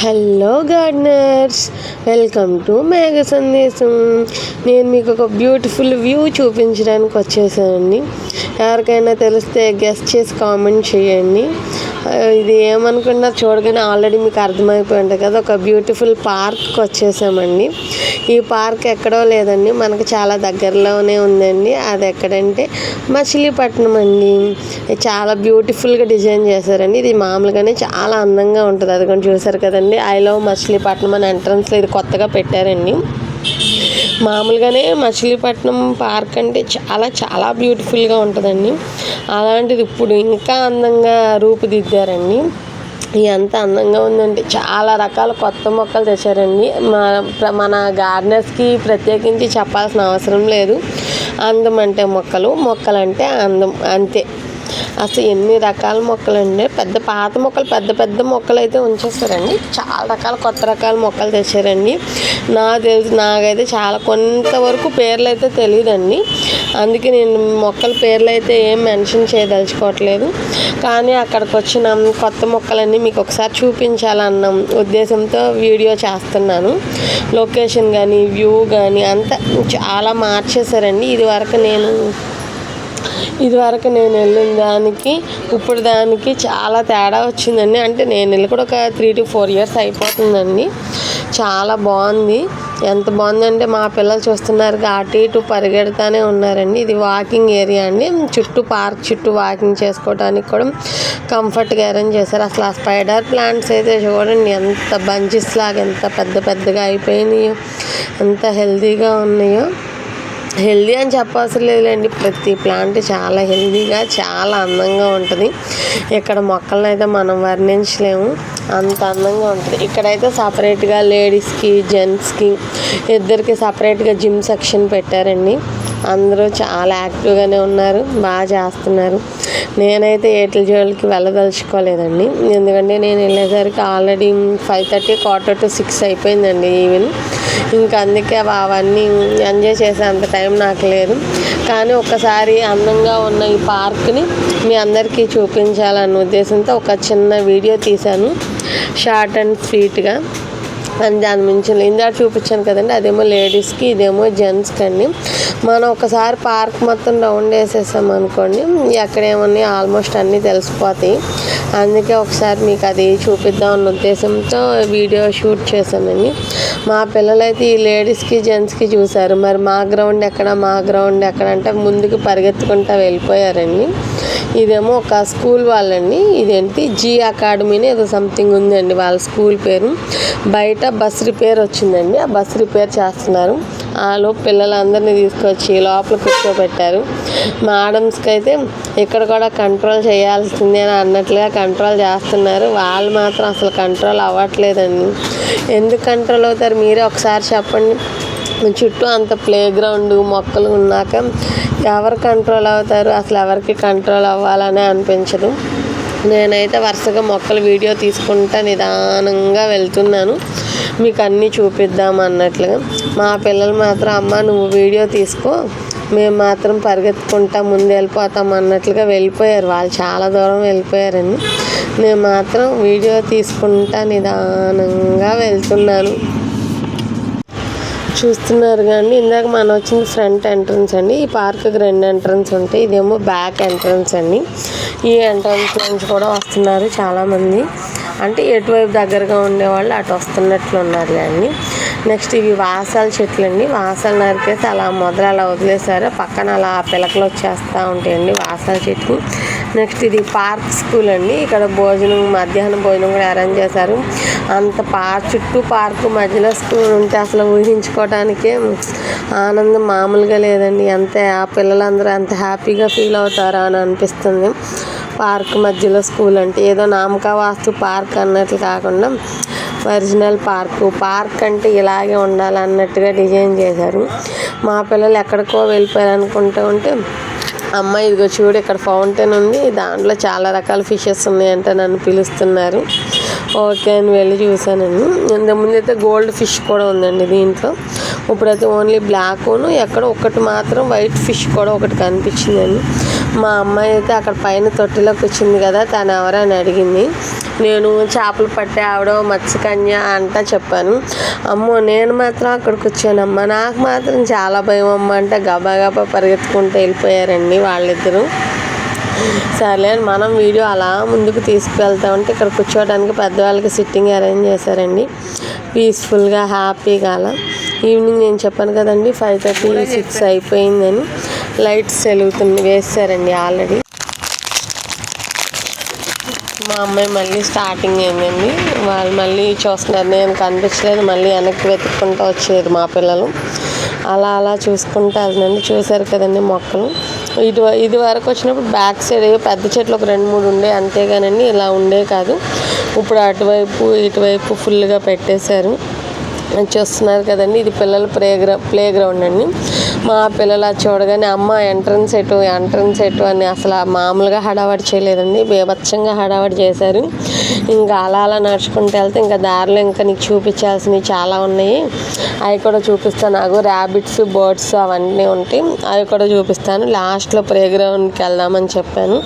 Hello gardeners, welcome to మేఘ సందేశం. నేను మీకు ఒక బ్యూటిఫుల్ వ్యూ చూపించడానికి వచ్చేసానండి. ఎవరికైనా తెలిస్తే గెస్ట్ చేసి కామెంట్ చేయండి. ఇది ఏమనుకున్నా చూడగానే ఆల్రెడీ మీకు అర్థమైపోయి ఉంటుంది కదా, ఒక బ్యూటిఫుల్ పార్క్కి వచ్చేసామండి. ఈ పార్క్ ఎక్కడో లేదండి, మనకు చాలా దగ్గరలోనే ఉందండి. అది ఎక్కడంటే మచిలీపట్నం అండి. చాలా బ్యూటిఫుల్గా డిజైన్ చేశారండి. ఇది మామూలుగానే చాలా అందంగా ఉంటుంది. అది కూడా చూసారు కదండి, ఐ లవ్ మచిలీపట్నం అని ఎంట్రన్స్లో ఇది కొత్తగా పెట్టారండి. మామూలుగానే మచిలీపట్నం పార్క్ అంటే చాలా చాలా బ్యూటిఫుల్గా ఉంటుందండి. అలాంటిది ఇప్పుడు ఇంకా అందంగా రూపుదిద్దారండి. ఎంత అందంగా ఉందంటే చాలా రకాల కొత్త మొక్కలు తెచ్చారండి. మన గార్డెనర్స్కి ప్రత్యేకించి చెప్పాల్సిన అవసరం లేదు. అందం అంటే మొక్కలంటే అందం అంతే. అసలు ఎన్ని రకాల మొక్కలు అండి, పాత మొక్కలు పెద్ద మొక్కలు అయితే ఉంచేస్తారండి. చాలా రకాల కొత్త రకాల మొక్కలు తెచ్చారండి. నాకైతే చాలా కొంతవరకు పేర్లు అయితే తెలియదండి. అందుకే నేను మొక్కల పేర్లు అయితే ఏం మెన్షన్ చేయదలుచుకోవట్లేదు. కానీ అక్కడికి వచ్చిన కొత్త మొక్కలన్నీ మీకు ఒకసారి చూపించాలన్న ఉద్దేశంతో వీడియో చేస్తున్నాను. లొకేషన్ కానీ వ్యూ కానీ అంతా చాలా మార్చేశారండి. ఇదివరకు నేను వెళ్ళిన దానికి ఇప్పుడు దానికి చాలా తేడా వచ్చిందండి. అంటే నేను వెళ్ళి కూడా ఒక 3 to 4 years అయిపోతుందండి. చాలా బాగుంది. ఎంత బాగుందంటే మా పిల్లలు చూస్తున్నారు, అటు ఇటు పరిగెడతానే ఉన్నారండి. ఇది వాకింగ్ ఏరియా అండి. పార్క్ చుట్టూ వాకింగ్ చేసుకోవడానికి కూడా కంఫర్ట్గా అరేంజ్ చేశారు. అసలు ఆ స్పైడర్ ప్లాంట్స్ అయితే చూడండి, ఎంత బంచెస్ లాగా ఎంత పెద్దగా అయిపోయినాయో, ఎంత హెల్తీగా ఉన్నాయో. హెల్దీ అని చెప్పవసరం లేదులేండి, ప్రతి ప్లాంట్ చాలా హెల్దీగా చాలా అందంగా ఉంటుంది. ఇక్కడ మొక్కలను అయితే మనం వర్ణించలేము, అంత అందంగా ఉంటుంది. ఇక్కడైతే సపరేట్గా లేడీస్కి జెంట్స్కి ఇద్దరికి సపరేట్గా జిమ్ సెక్షన్ పెట్టారండి. అందరూ చాలా యాక్టివ్గానే ఉన్నారు, బాగా చేస్తున్నారు. నేనైతే ఏట్ల జోలికి వెళ్ళదలుచుకోలేదండి. ఎందుకంటే నేను వెళ్ళేసరికి ఆల్రెడీ 5:30 quarter to 6 అయిపోయిందండి ఈవినింగ్. ఇంకా అందుకే అవన్నీ ఎంజాయ్ చేసే అంత టైం నాకు లేదు. కానీ ఒకసారి అందంగా ఉన్న ఈ పార్క్ని మీ అందరికీ చూపించాలన్న ఉద్దేశంతో ఒక చిన్న వీడియో తీశాను, షార్ట్ అండ్ స్వీట్గా. అని దాని మించి ఇందాక చూపించాను కదండి, అదేమో లేడీస్కి, ఇదేమో జెంట్స్కి అండి. మనం ఒకసారి పార్క్ మొత్తం రౌండ్ వేసేసాం అనుకోండి, ఎక్కడేమన్నా ఆల్మోస్ట్ అన్నీ తెలిసిపోతాయి. అందుకే ఒకసారి మీకు అది చూపిద్దాం అన్న ఉద్దేశంతో వీడియో షూట్ చేశానండి. మా పిల్లలైతే ఈ లేడీస్కి జెంట్స్కి చూశారు. మరి మా గ్రౌండ్ ఎక్కడ అంటే ముందుకు పరిగెత్తుకుంటూ వెళ్ళిపోయారండి. ఇదేమో ఒక స్కూల్ వాళ్ళండి. ఇదేంటి జీ అకాడమీని ఏదో సంథింగ్ ఉందండి వాళ్ళ స్కూల్ పేరు. బయట బస్ రిపేర్ వచ్చిందండి, ఆ బస్ రిపేర్ చేస్తున్నారు. వాళ్ళు పిల్లలందరినీ తీసుకొచ్చి లోపల కూర్చోబెట్టారు. మేడమ్స్కి అయితే ఇక్కడ కూడా కంట్రోల్ చేయాల్సిందే అని అన్నట్లుగా కంట్రోల్ చేస్తున్నారు. వాళ్ళు మాత్రం అసలు కంట్రోల్ అవ్వట్లేదండి. ఎందుకు కంట్రోల్ అవుతారు మీరే ఒకసారి చెప్పండి. చుట్టూ అంత ప్లే గ్రౌండ్ మొక్కలు ఉన్నాక ఎవరు కంట్రోల్ అవుతారు? అసలు ఎవరికి కంట్రోల్ అవ్వాలనే అనిపించదు. నేనైతే వరుసగా మొక్కల వీడియో తీసుకుంటా నిదానంగా వెళ్తున్నాను, మీకు అన్నీ చూపిద్దాం అన్నట్లుగా. మా పిల్లలు మాత్రం అమ్మ నువ్వు వీడియో తీసుకో, మేము మాత్రం పరిగెత్తుకుంటా ముందు వెళ్ళిపోతాం అన్నట్లుగా వెళ్ళిపోయారు. వాళ్ళు చాలా దూరం వెళ్ళిపోయారండి. నేను మాత్రం వీడియో తీసుకుంటా నిదానంగా వెళ్తున్నాను. చూస్తున్నారు కానీ ఇందాక మనం వచ్చింది ఫ్రంట్ ఎంట్రన్స్ అండి. ఈ పార్క్కి 2 ఎంట్రన్స్ ఉంటాయి. ఇదేమో బ్యాక్ ఎంట్రన్స్ అండి. ఈ ఎంట్రన్స్ నుంచి కూడా వస్తున్నారు చాలామంది. అంటే ఎటువైపు దగ్గరగా ఉండేవాళ్ళు అటు వస్తున్నట్లు ఉన్నారు అండి. నెక్స్ట్ ఇవి వాసాల చెట్లు అండి. వాసాలు నరికేసి అలా అలా వదిలేశారు. పక్కన అలా పిలకలు వచ్చేస్తూ ఉంటాయండి వాసాల చెట్లు. నెక్స్ట్ ఇది పార్క్ స్కూల్ అండి. ఇక్కడ మధ్యాహ్నం భోజనం కూడా అరేంజ్ చేశారు. అంత చుట్టూ పార్కు మధ్యలో స్కూల్ ఉంటే అసలు ఊహించుకోవడానికే ఆనందం మామూలుగా లేదండి. ఆ పిల్లలందరూ ఎంత హ్యాపీగా ఫీల్ అవుతారా అని అనిపిస్తుంది. పార్క్ మధ్యలో స్కూల్ అంటే ఏదో వాస్తు పార్క్ అన్నట్లు కాకుండా ఒరిజినల్ పార్క్ అంటే ఇలాగే ఉండాలన్నట్టుగా డిజైన్ చేశారు. మా పిల్లలు ఎక్కడికో వెళ్ళిపోయారు అనుకుంటూ ఉంటే, అమ్మ ఇదిగో చూడు ఇక్కడ ఫౌంటైన్ ఉంది, దాంట్లో చాలా రకాల ఫిషెస్ ఉన్నాయంటే నన్ను పిలుస్తున్నారు. ఓకే అని వెళ్ళి చూశానండి. ఇంతకుముందు అయితే గోల్డ్ ఫిష్ కూడా ఉందండి దీంట్లో. ఇప్పుడైతే ఓన్లీ బ్లాక్ను ఎక్కడ ఒకటి మాత్రం వైట్ ఫిష్ కూడా ఒకటి కనిపించిందండి. మా అమ్మాయి అయితే అక్కడ పైన తొట్టిలోకి వచ్చింది కదా, తను ఎవరని అడిగింది. నేను చేపలు పట్టే ఆవిడ మత్స్యకన్య అంటా చెప్పాను. అమ్మో నేను మాత్రం అక్కడికి వచ్చానమ్మా, నాకు మాత్రం చాలా భయం అమ్మ అంటే గబా గబా పరిగెత్తుకుంటూ వెళ్ళిపోయారండి వాళ్ళిద్దరూ. సర్లే అని మనం వీడియో అలా ముందుకు తీసుకువెళ్తామంటే ఇక్కడ కూర్చోవడానికి పెద్దవాళ్ళకి సిట్టింగ్ అరేంజ్ చేశారండి. పీస్ఫుల్గా హ్యాపీగా అలా. ఈవినింగ్ నేను చెప్పాను కదండి 5:30 6 అయిపోయిందని. లైట్స్ వేసారండి ఆల్రెడీ. మా అమ్మాయి మళ్ళీ స్టార్టింగ్ అయిందండి. వాళ్ళు మళ్ళీ చూస్తున్నారు, నేను కనిపించలేదు, మళ్ళీ వెనక్కి వెతుక్కుంటూ వచ్చేది మా పిల్లలు. అలా అలా చూసుకుంటూ వెళ్తుందండి. చూశారు కదండి మొక్కలు. ఇది వరకు వచ్చినప్పుడు బ్యాక్ సైడ్ పెద్ద చెట్లు ఒక 2-3 ఉండే, అంతేగానండి ఇలా ఉండే కాదు. ఇప్పుడు అటువైపు ఇటువైపు ఫుల్గా పెట్టేశారు. చూస్తున్నారు కదండి, ఇది పిల్లల ప్లే గ్రౌండ్ అండి. మా పిల్లలు అది చూడగానే అమ్మ ఎంట్రన్స్ ఎటు అని అసలు మామూలుగా హడావడి చేయలేదండి, బీభత్సంగా హడావడి చేశారు. ఇంకా అలా అలా నడుచుకుంటూ వెళ్తే ఇంకా దారిలో ఇంకా నీకు చూపించాల్సినవి చాలా ఉన్నాయి, అవి కూడా చూపిస్తాను. నాకు ర్యాబిట్స్ బర్డ్స్ అవన్నీ ఉంటాయి, అవి కూడా చూపిస్తాను. లాస్ట్లో ప్లే గ్రౌండ్కి వెళ్దామని చెప్పాను.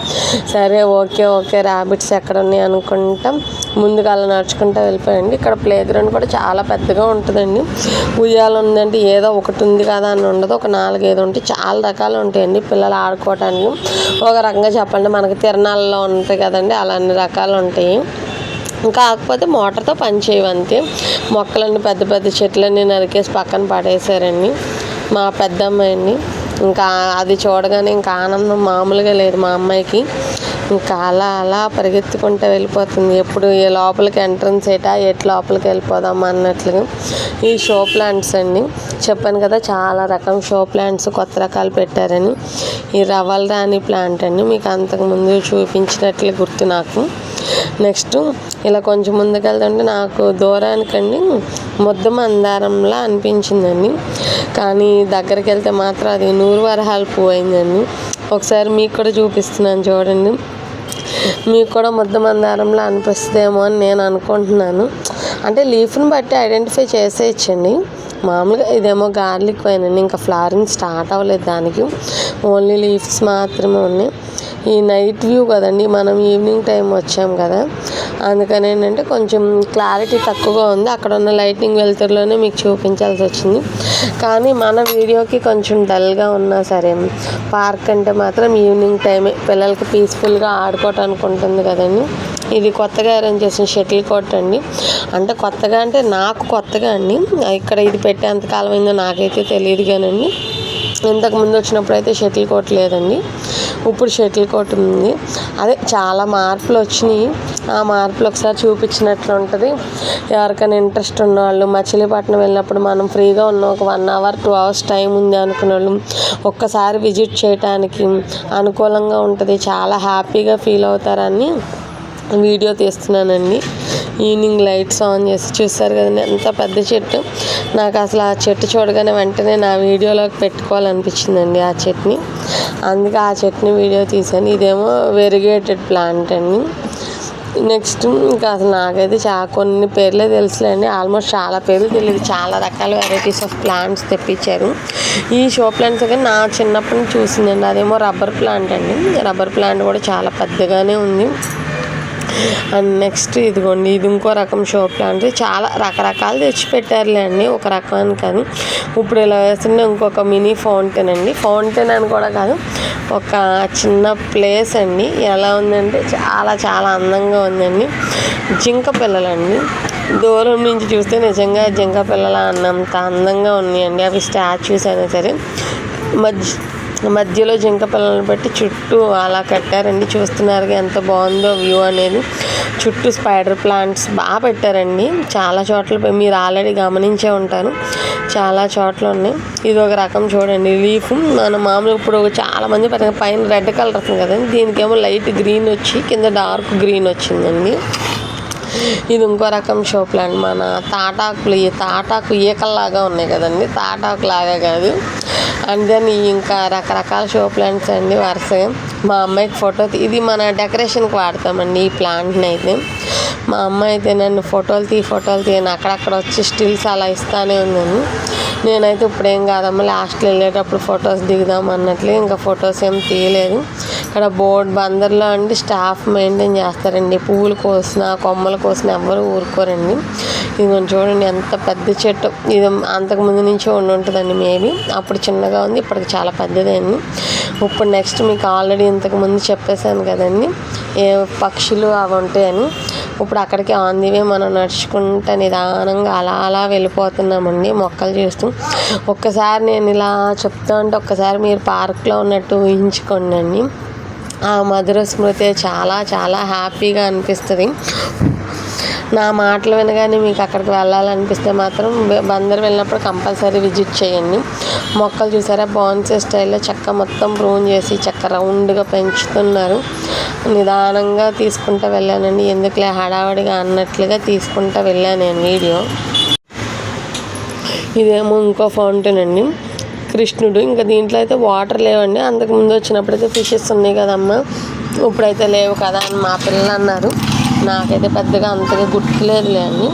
సరే ఓకే ర్యాబిట్స్ ఎక్కడ ఉన్నాయి అనుకుంటాం ముందుకు అలా నడుచుకుంటూ వెళ్ళిపోయండి. ఇక్కడ ప్లే గ్రౌండ్ కూడా చాలా పెద్దగా ఉంటుందండి. ఉయ్యాల ఉందంటే ఏదో ఒకటి ఉంది కదా అని ఉండదు, ఒక 4-5 ఉంటాయి. చాలా రకాలు ఉంటాయండి పిల్లలు ఆడుకోవటానికి. ఒక రకంగా చెప్పండి మనకి తిరణాలలో ఉంటాయి కదండి, అలా అన్ని రకాలు ఉంటాయి. కాకపోతే మోటార్తో పని చేయవంతే. మొక్కలన్నీ పెద్ద పెద్ద చెట్లన్నీ నరికేసి పక్కన పడేశారండి మా పెద్దమ్మాయిని. ఇంకా అది చూడగానే ఇంకా ఆనందం మామూలుగా లేదు మా అమ్మాయికి. ఇంకా అలా అలా పరిగెత్తుకుంటూ వెళ్ళిపోతుంది. ఎప్పుడు ఏ లోపలికి ఎంట్రన్స్ ఎటు లోపలికి వెళ్ళిపోదాం అన్నట్లుగా. ఈ షో ప్లాంట్స్ అండి, చెప్పాను కదా చాలా రకం షో ప్లాంట్స్ కొత్త రకాలు పెట్టారని. ఈ రవల్ రాణి ప్లాంట్ అండి, మీకు అంతకుముందు చూపించినట్లు గుర్తు నాకు. నెక్స్ట్ ఇలా కొంచెం ముందుకెళ్తుంటే నాకు దూరానికండి ముద్ద మందారంలా అనిపించిందండి, కానీ దగ్గరికి వెళ్తే మాత్రం అది 100 వరహాల పువ్వు అయిందండి. ఒకసారి మీకు కూడా చూపిస్తున్నాను చూడండి, మీకు కూడా ముద్ద మందారంలా అనిపిస్తుందేమో అని నేను అనుకుంటున్నాను. అంటే లీఫ్ని బట్టి ఐడెంటిఫై చేసేయచ్చండి. మామూలుగా ఇదేమో గార్లిక్ వైన్ అండి, ఇంకా ఫ్లవరింగ్ స్టార్ట్ అవ్వలేదు దానికి, ఓన్లీ లీవ్స్ మాత్రమే ఉన్నాయి. ఈ నైట్ వ్యూ కదండి, మనం ఈవినింగ్ టైం వచ్చాం కదా, అందుకని ఏంటంటే కొంచెం క్లారిటీ తక్కువగా ఉంది. అక్కడ ఉన్న లైటింగ్ వెలుతురులోనే మీకు చూపించాల్సి వచ్చింది. కానీ మన వీడియోకి కొంచెం డల్గా ఉన్నా సరే పార్క్ అంటే మాత్రం ఈవినింగ్ టైమే పిల్లలకి పీస్ఫుల్గా ఆడుకోవటానికి ఉంటుంది కదండి. ఇది కొత్తగా అరేంజ్ చేసిన షటిల్ కోర్ట్ అండి. అంటే కొత్తగా అంటే నాకు కొత్తగా అండి, ఇక్కడ ఇది పెట్టేంతకాలం అయిందో నాకైతే తెలియదు కానండి. ఇంతకుముందు వచ్చినప్పుడు అయితే షటిల్ కోర్ట్ లేదండి, ఇప్పుడు షటిల్ కోర్ట్ ఉంది. అదే చాలా మార్పులు వచ్చినాయి. ఆ మార్పులు ఒకసారి చూపించినట్లు ఉంటుంది. ఎవరికైనా ఇంట్రెస్ట్ ఉన్నవాళ్ళు మచిలీపట్నం వెళ్ళినప్పుడు మనం ఫ్రీగా ఉన్న ఒక 1 అవర్ 2 అవర్స్ టైం ఉంది అనుకునే వాళ్ళు ఒక్కసారి విజిట్ చేయడానికి అనుకూలంగా ఉంటుంది. చాలా హ్యాపీగా ఫీల్ అవుతారని వీడియో తీస్తున్నానండి. ఈవినింగ్ లైట్స్ ఆన్ చేసి చూస్తారు కదండి ఎంత పెద్ద చెట్టు. నాకు అసలు ఆ చెట్టు చూడగానే వెంటనే నా వీడియోలోకి పెట్టుకోవాలనిపించిందండి ఆ చెట్టుని, అందుకే ఆ చెట్టుని వీడియో తీశాను. ఇదేమో వెరిగేటెడ్ ప్లాంట్ అండి. నెక్స్ట్ ఇంకా అసలు నాకైతే కొన్ని పేర్లే తెలుసులేండి, ఆల్మోస్ట్ చాలా పేర్లు తెలియదు. చాలా రకాల వెరైటీస్ ఆఫ్ ప్లాంట్స్ తెప్పించారు. ఈ షో ప్లాంట్స్ కానీ నా చిన్నప్పటి నుంచి చూసిందండి. అదేమో రబ్బర్ ప్లాంట్ అండి, రబ్బర్ ప్లాంట్ కూడా చాలా పెద్దగానే ఉంది. అండ్ నెక్స్ట్ ఇదిగోండి, ఇది ఇంకో రకం షో ప్లాంట్. చాలా రకరకాలు తెచ్చిపెట్టారులే అండి, ఒక రకాన్ని కాదు. ఇప్పుడు ఇలా వేస్తుంటే ఇంకొక మినీ ఫౌంటైన్ అండి, ఫౌంటైన్ అని కూడా కాదు, ఒక చిన్న ప్లేస్ అండి. ఎలా ఉందంటే చాలా చాలా అందంగా ఉందండి. జింక పిల్లలండి, దూరం నుంచి చూస్తే నిజంగా జింక పిల్లల అన్నంత అందంగా ఉన్నాయండి. అవి స్టాచ్యూస్ అయినా సరే మధ్యలో జింక పిల్లలను పెట్టి చుట్టూ అలా కట్టారండి. చూస్తున్నారు ఎంత బాగుందో వ్యూ అనేది. చుట్టూ స్పైడర్ ప్లాంట్స్ బాగా పెట్టారండి. చాలా చోట్ల మీరు ఆల్రెడీ గమనించే ఉంటారు, చాలా చోట్ల ఉన్నాయి. ఇది ఒక రకం చూడండి లీఫ్. మనం మామూలుగా ఇప్పుడు చాలామంది పైన రెడ్ కలర్ వస్తుంది కదండి, దీనికేమో లైట్ గ్రీన్ వచ్చి కింద డార్క్ గ్రీన్ వచ్చిందండి. ఇది ఇంకో రకం షో ప్లాంట్. మన తాటాకు ఈకల్లాగా ఉన్నాయి కదండి, తాటాకు లాగా కాదు. అండ్ దెన్ ఇంకా రకరకాల షో ప్లాంట్స్ అండి వరుసగా. మా అమ్మాయికి ఫోటో ఇది మన డెకరేషన్కి వాడతామండి ఈ ప్లాంట్ని అయితే. మా అమ్మాయి అయితే నన్ను ఫోటోలు తీయని అక్కడక్కడ వచ్చి స్టిల్స్ అలా ఇస్తానే ఉందండి. నేనైతే ఇప్పుడేం కాదమ్మా లాస్ట్లో వెళ్ళేటప్పుడు ఫొటోస్ దిగుదాం అన్నట్లు ఇంకా ఫొటోస్ ఏం తీయలేదు. ఇక్కడ బోర్డు బందర్లో అంటే స్టాఫ్ మెయింటైన్ చేస్తారండి. పువ్వులు కోసిన కొమ్మలు కోసిన ఎవరు ఊరుకోరండి. ఇది మనం చూడండి ఎంత పెద్ద చెట్టు. ఇది అంతకుముందు నుంచి ఉంటుందండి. మేబీ అప్పుడు చిన్నగా ఉంది, ఇప్పటికి చాలా పెద్దదైంది. ఇప్పుడు నెక్స్ట్ మీకు ఆల్రెడీ ఇంతకుముందు చెప్పేశాను కదండి ఏ పక్షులు అవి ఉంటాయని. ఇప్పుడు అక్కడికి ఆన్ ది వే మనం నడుచుకుంటూ నిదానంగా అలా వెళ్ళిపోతున్నామండి మొక్కలు చూస్తూ. ఒక్కసారి నేను ఇలా చెప్తా ఉంటే ఒక్కసారి మీరు పార్క్లో ఉన్నట్టు ఊహించుకోండి. ఆ మధుర స్మృతి చాలా చాలా హ్యాపీగా అనిపిస్తుంది. నా మాటలు వినగానే మీకు అక్కడికి వెళ్ళాలనిపిస్తే మాత్రం బందర్ వెళ్ళినప్పుడు కంపల్సరీ విజిట్ చేయండి. మొక్కలు చూసారా బాన్సే స్టైల్లో చక్క మొత్తం ప్రూన్ చేసి చక్క రౌండ్గా పెంచుతున్నారు. నిదానంగా తీసుకుంటూ వెళ్ళానండి. ఎందుకులే హడావడిగా అన్నట్లుగా తీసుకుంటూ వెళ్ళాను నేను వీడియో. ఇదేమో ఇంకో ఫౌంటైన్ అండి, కృష్ణుడు. ఇంకా దీంట్లో అయితే వాటర్ లేవండి. అంతకుముందు వచ్చినప్పుడైతే ఫిషెస్ ఉన్నాయి కదమ్మా, ఇప్పుడైతే లేవు కదా అని మా పిల్లలు అన్నారు. నాకైతే పెద్దగా అంతగా గుర్తులేదులే అండి.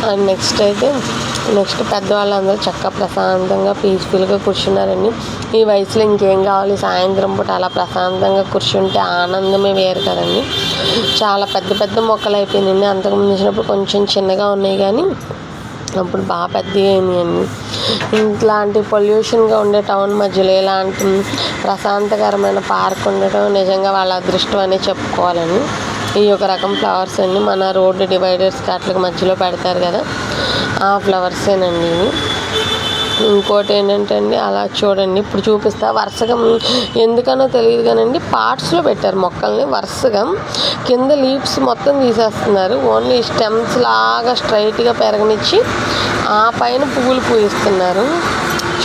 అండ్ నెక్స్ట్ పెద్దవాళ్ళందరూ చక్కగా ప్రశాంతంగా పీస్ఫుల్గా కూర్చున్నారండి. ఈ వయసులో ఇంకేం కావాలి, సాయంత్రం పూట అలా ప్రశాంతంగా కూర్చుంటే ఆనందమే వేరు కదండి. చాలా పెద్ద మొక్కలు అయిపోయినాయండి. అంతకుముందు వచ్చినప్పుడు కొంచెం చిన్నగా ఉన్నాయి కానీ అప్పుడు బాగా పెద్దగా అయినాయండి. ఇట్లాంటి పొల్యూషన్గా ఉండే టౌన్ మధ్యలో ఇలాంటి ప్రశాంతకరమైన పార్క్ ఉండటం నిజంగా వాళ్ళ అదృష్టం అని చెప్పుకోవాలని. ఈ ఒక రకం ఫ్లవర్స్ అండి, మన రోడ్డు డివైడర్స్కి అట్లకి మధ్యలో పెడతారు కదా ఆ ఫ్లవర్సేనండి ఇవి. ఇంకోటి ఏంటంటే అండి అలా చూడండి, ఇప్పుడు చూపిస్తా వరుసగా ఎందుకనో తెలియదు కానండి పార్ట్స్లో పెట్టారు మొక్కల్ని వరుసగా. కింద లీవ్స్ మొత్తం తీసేస్తున్నారు, ఓన్లీ స్టెమ్స్ లాగా స్ట్రైట్గా పెరగనిచ్చి ఆ పైన పువ్వులు పూయిస్తున్నారు.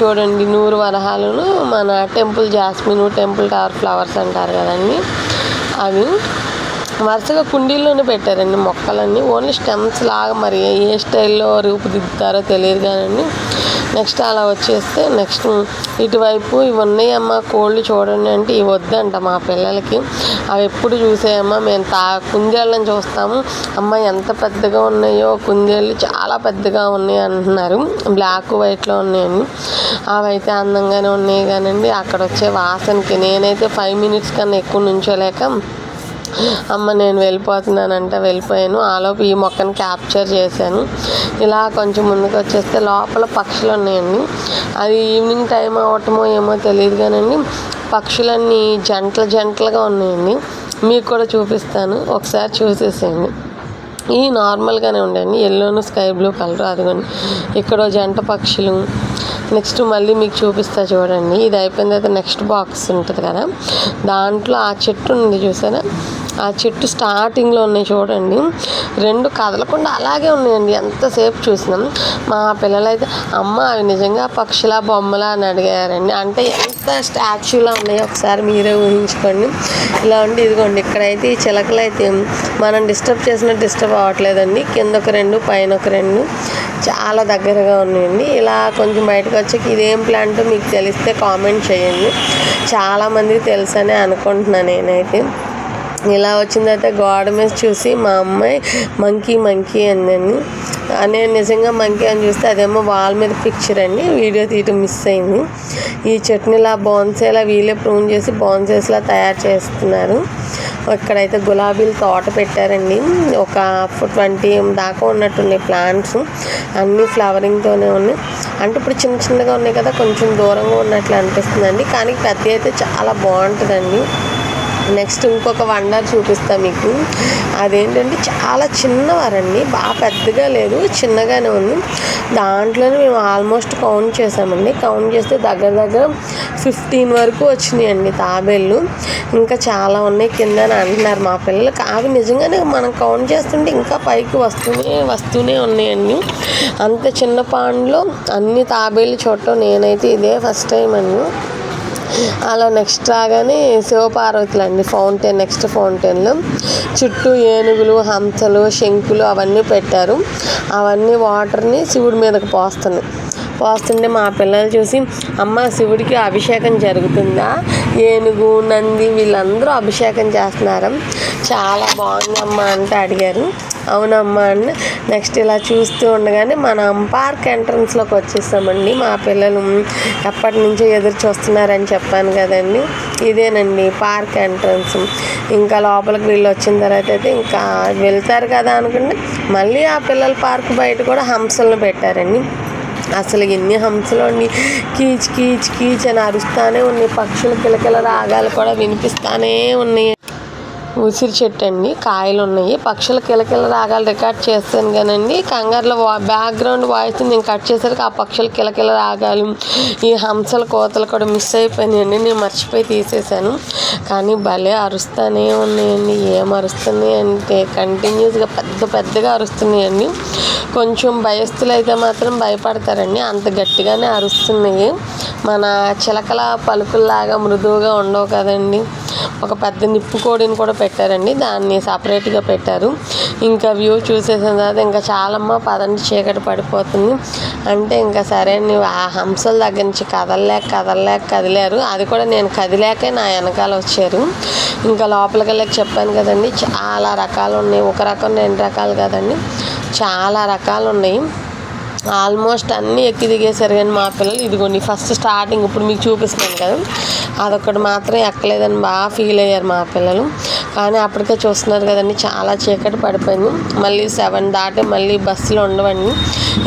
చూడండి నూరు వరహాలను మన temple jasmine, temple tower flowers అంటారు కదండి, అవి వరుసగా కుండీల్లోనే పెట్టారండి మొక్కలన్నీ. ఓన్లీ స్టెమ్స్ లాగా మరి ఏ స్టైల్లో రూపుదిద్దుతారో తెలియదు కానండి. నెక్స్ట్ అలా వచ్చేస్తే నెక్స్ట్ ఇటువైపు ఇవి ఉన్నాయమ్మా కోళ్ళు చూడండి అంటే ఇవి వద్దంట మా పిల్లలకి. అవి ఎప్పుడు చూసాయమ్మా మేము కుందేళ్ళని చూస్తాము, అమ్మ ఎంత పెద్దగా ఉన్నాయో కుందేళ్ళు చాలా పెద్దగా ఉన్నాయి అంటున్నారు. బ్లాక్ వైట్లో ఉన్నాయండి. అవి అయితే అందంగానే ఉన్నాయి కానండి అక్కడ వచ్చే వాసనకి నేనైతే 5 minutes కన్నా ఎక్కువ నుంచోలేక అమ్మ నేను వెళ్ళిపోయాను. ఆలోపు ఈ మొక్కను క్యాప్చర్ చేశాను. ఇలా కొంచెం ముందుకు వచ్చేస్తే లోపల పక్షులు ఉన్నాయండి. అది ఈవినింగ్ టైం అవ్వటమో ఏమో తెలియదు కానండి పక్షులన్నీ జంటలుగా ఉన్నాయండి. మీకు కూడా చూపిస్తాను, ఒకసారి చూసేసేయండి. ఈ నార్మల్గానే ఉండండి, ఎల్లోను స్కై బ్లూ కలర్. అదిగోండి ఇక్కడ జంట పక్షులు. నెక్స్ట్ మళ్ళీ మీకు చూపిస్తా చూడండి. ఇది అయిపోయిన తర్వాత నెక్స్ట్ బాక్స్ ఉంటుంది కదా, దాంట్లో ఆ చెట్టు ఉంది చూసారా, ఆ చెట్టు స్టార్టింగ్లో ఉన్నాయి చూడండి, 2 కదలకుండా అలాగే ఉన్నాయండి. ఎంతసేపు చూసినాం. మా పిల్లలైతే అమ్మ అవి నిజంగా పక్షులా బొమ్మలా అని అడిగారండి. అంటే ఎంత స్టాచ్యూలా ఉన్నాయో ఒకసారి మీరే ఊహించుకోండి. ఇలా ఉండి ఇదిగోండి ఇక్కడైతే ఈ చిలకలు అయితే మనం డిస్టర్బ్ చేసినట్టు డిస్టర్బ్ అవ్వట్లేదండి. కింద ఒక 2 పైన ఒక 2 చాలా దగ్గరగా ఉన్నాయండి. ఇలా కొంచెం బయటకు వచ్చాక ఇదేం ప్లాంట్ మీకు తెలిస్తే కామెంట్ చేయండి. చాలామందికి తెలుసనే అనుకుంటున్నాను నేనైతే. ఇలా వచ్చిన తర్వాత గోడ మీద చూసి మా అమ్మాయి మంకీ అందండి. నేను నిజంగా మంకీ అని చూస్తే అదేమో వాల్ మీద పిక్చర్ అండి, వీడియో తీయటం మిస్ అయింది. ఈ చెట్టుని ఇలా బోన్సేలా వీళ్ళే ప్రూన్ చేసి బోన్సేస్లా తయారు చేస్తున్నారు. ఇక్కడైతే గులాబీలు తోట పెట్టారండి. ఒక 20 దాకా ఉన్నట్టున్నాయి ప్లాంట్స్, అన్నీ ఫ్లవరింగ్తోనే ఉన్నాయి. అంటే ఇప్పుడు చిన్నగా ఉన్నాయి కదా కొంచెం దూరంగా ఉన్నట్లు అనిపిస్తుందండి, కానీ పెద్ద అయితే చాలా బాగుంటుందండి. నెక్స్ట్ ఇంకొక వండర్ చూపిస్తా మీకు. అదేంటంటే చాలా చిన్నవారండి, బాగా పెద్దగా లేదు, చిన్నగానే ఉంది. దాంట్లోనే మేము ఆల్మోస్ట్ కౌంట్ చేసామండి. కౌంట్ చేస్తే దగ్గర 15 వరకు వచ్చినాయండి తాబేళ్ళు. ఇంకా చాలా ఉన్నాయి కింద అని అంటున్నారు మా పిల్లలు. అవి నిజంగానే మనం కౌంట్ చేస్తుంటే ఇంకా పైకి వస్తూనే ఉన్నాయండి. అంత చిన్న పాండ్లో అన్ని తాబేళ్ళు చూడటం నేనైతే ఇదే ఫస్ట్ టైం అండి. అలా నెక్స్ట్ రాగానే శివపార్వతులు అండి ఫౌంటైన్. నెక్స్ట్ ఫౌంటైన్లో చుట్టూ ఏనుగులు, హంసలు, శంకులు అవన్నీ పెట్టారు. అవన్నీ వాటర్ని శివుడి మీదకి పోస్తున్నాయి. పోస్తుంటే మా పిల్లలు చూసి అమ్మ శివుడికి అభిషేకం జరుగుతుందా, ఏనుగు నంది వీళ్ళందరూ అభిషేకం చేస్తున్నారు, చాలా బాగుందమ్మా అంటే అడిగారు. అవునమ్మా అండి. నెక్స్ట్ ఇలా చూస్తూ ఉండగానే మనం పార్క్ ఎంట్రన్స్లోకి వచ్చేసామండి. మా పిల్లలు ఎప్పటి నుంచో ఎదురు చూస్తున్నారని చెప్పాను కదండి, ఇదేనండి పార్క్ ఎంట్రన్స్. ఇంకా లోపలికి వీళ్ళు వచ్చిన తర్వాత అయితే ఇంకా వెళ్తారు కదా అనుకుంటే మళ్ళీ ఆ పిల్లల పార్క్ బయట కూడా హంసలను పెట్టారండి. అసలు ఎన్ని హంసలు అండి, కీచ్ కీచ్ కీచ్ అని అరుస్తూనే ఉన్నాయి, పక్షుల కిలకిల రాగాలు కూడా వినిపిస్తూనే ఉన్నాయి. ఉసిరి చెట్టు అండి, కాయలు ఉన్నాయి, పక్షుల కిలకిల రాగాలు రికార్డ్ చేస్తాను కానండి కంగారులో బ్యాక్గ్రౌండ్ వాయిస్ నేను కట్ చేసరికి ఆ పక్షుల కిలకిల రాగాలు ఈ హంసల కోతలు కూడా మిస్ అయిపోయినాయండి. నేను మర్చిపోయి తీసేసాను, కానీ భలే అరుస్తూనే ఉన్నాయండి. ఏం అరుస్తున్నాయి అంటే కంటిన్యూస్గా పెద్దగా అరుస్తున్నాయండి. కొంచెం భయస్థులు అయితే మాత్రం భయపడతారండి, అంత గట్టిగానే అరుస్తున్నాయి. మన చిలకల పలుకుల్లాగా మృదువుగా ఉండవు కదండి. ఒక పెద్ద నిప్పు కోడిని కూడా పెట్టారండి, దాన్ని సపరేట్గా పెట్టారు. ఇంకా వ్యూ చూసేసిన తర్వాత ఇంకా చాలమ్మ పదండి చీకటి పడిపోతుంది అంటే ఇంకా సరే ఆ హంసల దగ్గర నుంచి కదిలారు. అది కూడా నేను కదిలాకే నా వెనకాల వచ్చారు. ఇంకా లోపలికి వెళ్ళాక చెప్పాను కదండి చాలా రకాలు ఉన్నాయి, ఒక రకం 2 రకాలు కదండి, చాలా రకాలు ఉన్నాయి. ఆల్మోస్ట్ అన్నీ ఎక్కి దిగేశారు కానీ మా పిల్లలు ఇదిగోండి ఫస్ట్ స్టార్టింగ్ ఇప్పుడు మీకు చూపిస్తున్నాను కదా అదొకటి మాత్రం ఎక్కలేదని బాగా ఫీల్ అయ్యారు మా పిల్లలు. కానీ అప్పటికే చూస్తున్నారు కదండి చాలా చీకటి పడిపోయింది, మళ్ళీ 7 దాటి మళ్ళీ బస్సులు ఉండవండి,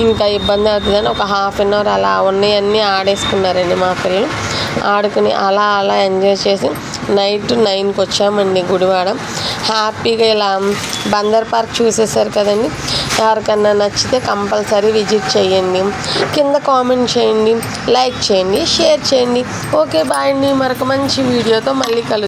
ఇంకా ఇబ్బంది అవుతుందని ఒక ½ అన్ అవర్ అలా ఉన్నాయన్నీ ఆడేసుకున్నారండి మా పిల్లలు. ఆడుకుని అలా ఎంజాయ్ చేసి నైట్ 9కి వచ్చామండి గుడివాడ. హ్యాపీగా ఇలా బందర్ పార్క్ చూసేసారు కదండి. ఎవరికన్నా నచ్చితే కంపల్సరీ విజిట్ చేయండి, కింద కామెంట్ చేయండి, లైక్ చేయండి, షేర్ చేయండి. ఓకే బాయ్ అండి, మరొక మంచి వీడియోతో మళ్ళీ కలుద్దాం.